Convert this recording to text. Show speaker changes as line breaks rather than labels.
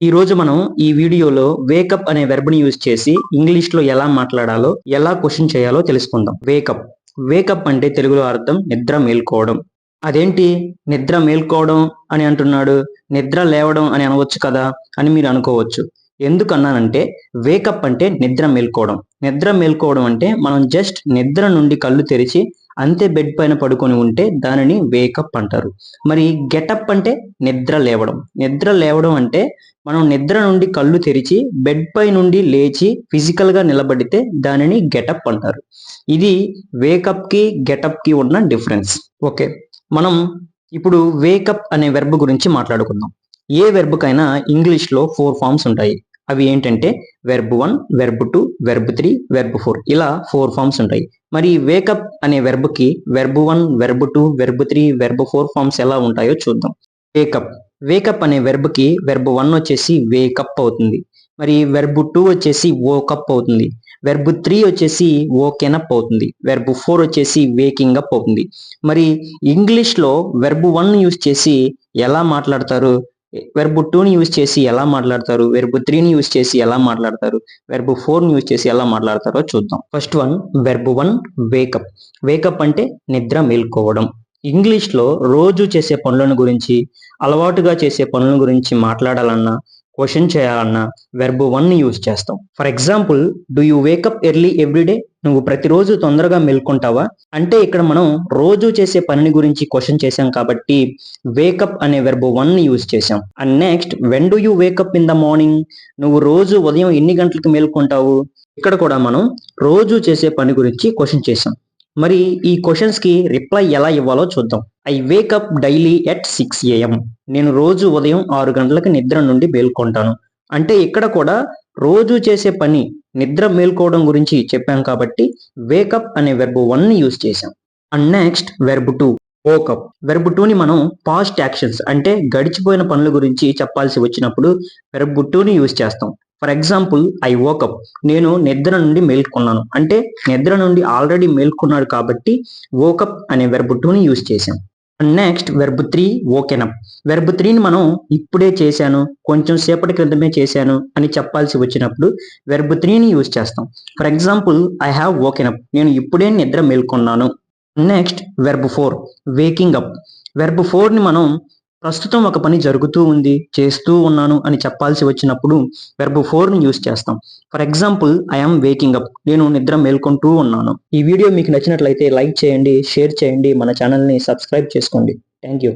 ఈ రోజు మనం ఈ వీడియోలో వేకప్ అనే వెర్బ్ ని యూజ్ చేసి ఇంగ్లీష్ లో ఎలా మాట్లాడాలో, ఎలా క్వశ్చన్ చేయాలో తెలుసుకుందాం. వేకప్. వేకప్ అంటే తెలుగులో అర్థం నిద్ర మేల్కోవడం. అదేంటి నిద్ర మేల్కోవడం అని అంటున్నాడు, నిద్ర లేవడం అని అనవచ్చు కదా అని మీరు అనుకోవచ్చు. ఎందుకన్నానంటే వేకప్ అంటే నిద్ర మేల్కోవడం. నిద్ర మేల్కోవడం అంటే మనం జస్ట్ నిద్ర నుండి కళ్ళు తెరిచి అంతే బెడ్ పైన పడుకొని ఉంటే దానిని వేకప్ అంటారు. మరి గెటప్ అంటే నిద్ర లేవడం. నిద్ర లేవడం అంటే మనం నిద్ర నుండి కళ్ళు తెరిచి బెడ్ పై నుండి లేచి ఫిజికల్ గా నిలబడితే దానిని గెటప్ అంటారు. ఇది వేకప్ కి గెటప్ కి ఉన్న డిఫరెన్స్. ఓకే, మనం ఇప్పుడు వేకప్ అనే వెర్బ్ గురించి మాట్లాడుకుందాం. ఏ వెర్బ్ కైనా ఇంగ్లీష్ లో 4 ఫార్మ్స్ ఉంటాయి. అవి ఏంటంటే వెర్బ్ 1, వెర్బ్ 2, వెర్బ్ 3, వెర్బ్ 4 ఇలా 4 ఫార్మ్స్ ఉంటాయి. మరి వేకప్ అనే వెర్బ్ కి verb 1, verb 2, verb 3, verb 4 forms ఎలా ఉంటాయో చూద్దాం. వేకప్. వేకప్ అనే వెర్బ్ కి వెర్బ్ 1 వచ్చేసి వేకప్ అవుతుంది. మరి వెర్బ్ 2 వచ్చేసి వోకప్ అవుతుంది. వెర్బ్ 3 వచ్చేసి వోకెనప్ అవుతుంది. వెర్బ్ 4 వచ్చేసి వేకింగ్ అప్ అవుతుంది. మరి ఇంగ్లీష్ లో వెర్బ్ 1 యూజ్ చేసి ఎలా మాట్లాడతారు, వెర్బ్ 2 ని యూజ్ చేసి ఎలా మాట్లాడతారు, వెర్బ్ 3 ని యూజ్ చేసి ఎలా మాట్లాడతారు, వెర్బ్ 4 ని యూజ్ చేసి ఎలా మాట్లాడతారో చూద్దాం. First one, verb 1 wake up. Wake up అంటే నిద్ర మేల్కోవడం. ఇంగ్లీష్ లో రోజు చేసే పనులను గురించి, అలవాటుగా చేసే పనుల గురించి మాట్లాడాలన్నా, క్వశ్చన్ చేయాలన్నా వెర్బ్ 1 ని యూజ్ చేస్తాం. For example, do you wake up early everyday? నువ్వు ప్రతిరోజు తొందరగా మేల్కొంటావా? అంటే ఇక్కడ మనం రోజు చేసే పనిని గురించి క్వశ్చన్ చేశాం కాబట్టి వేకప్ అనే వెర్బ్ 1 ని యూజ్ చేశాం. And next, when do you wake up in the morning? నువ్వు రోజు ఉదయం ఎన్ని గంటలకు మేల్కొంటావు? ఇక్కడ కూడా మనం రోజు చేసే పని గురించి క్వశ్చన్ చేశాం. మరి ఈ క్వశ్చన్స్ కి రిప్లై ఎలా ఇవ్వాలో చూద్దాం. I wake up daily at 6 AM. నేను రోజు ఉదయం 6 గంటలకు నిద్ర నుండి మేల్కొంటాను. అంటే ఇక్కడ కూడా రోజు చేసే పని నిద్ర మేల్కోవడం గురించి చెప్పాం కాబట్టి వేకప్ అనే వెర్బ్ 1 ని యూజ్ చేశాం. And next verb 2 woke up. Verb 2 ని మనం పాస్ట్ యాక్షన్స్ అంటే గడిచిపోయిన పనుల గురించి చెప్పాల్సి వచ్చినప్పుడు వెర్బ్ 2 ని యూజ్ చేస్తాం. For example, I woke up. నేను నిద్ర నుండి మేల్కొన్నాను. అంటే నిద్ర నుండి ఆల్రెడీ మేల్కొన్నాడు కాబట్టి వోకప్ అనే వెర్బ్ 2 ని యూజ్ చేశాం. And next verb 3 వోకెనప్. వెర్బ్ 3 ని మనం ఇప్పుడే చేశాను, కొంచెం సేపటి క్రితమే చేశాను అని చెప్పాల్సి వచ్చినప్పుడు వెర్బ్ 3 ని యూజ్ చేస్తాం. For example, I have woken up. నేను ఇప్పుడే నిద్ర మేల్కొన్నాను. Next verb 4 waking up. Verb 4 ని మనం ప్రస్తుతం ఒక పని జరుగుతూ ఉంది, చేస్తూ ఉన్నాను అని చెప్పాల్సి వచ్చినప్పుడు వెర్బ్ 4 ని యూజ్ చేస్తాం. For example, I am waking up. నేను నిద్ర మేల్కొంటూ ఉన్నాను. ఈ వీడియో మీకు నచ్చినట్లయితే లైక్ చేయండి, షేర్ చేయండి, మన ఛానల్ ని సబ్స్క్రైబ్ చేసుకోండి. Thank you.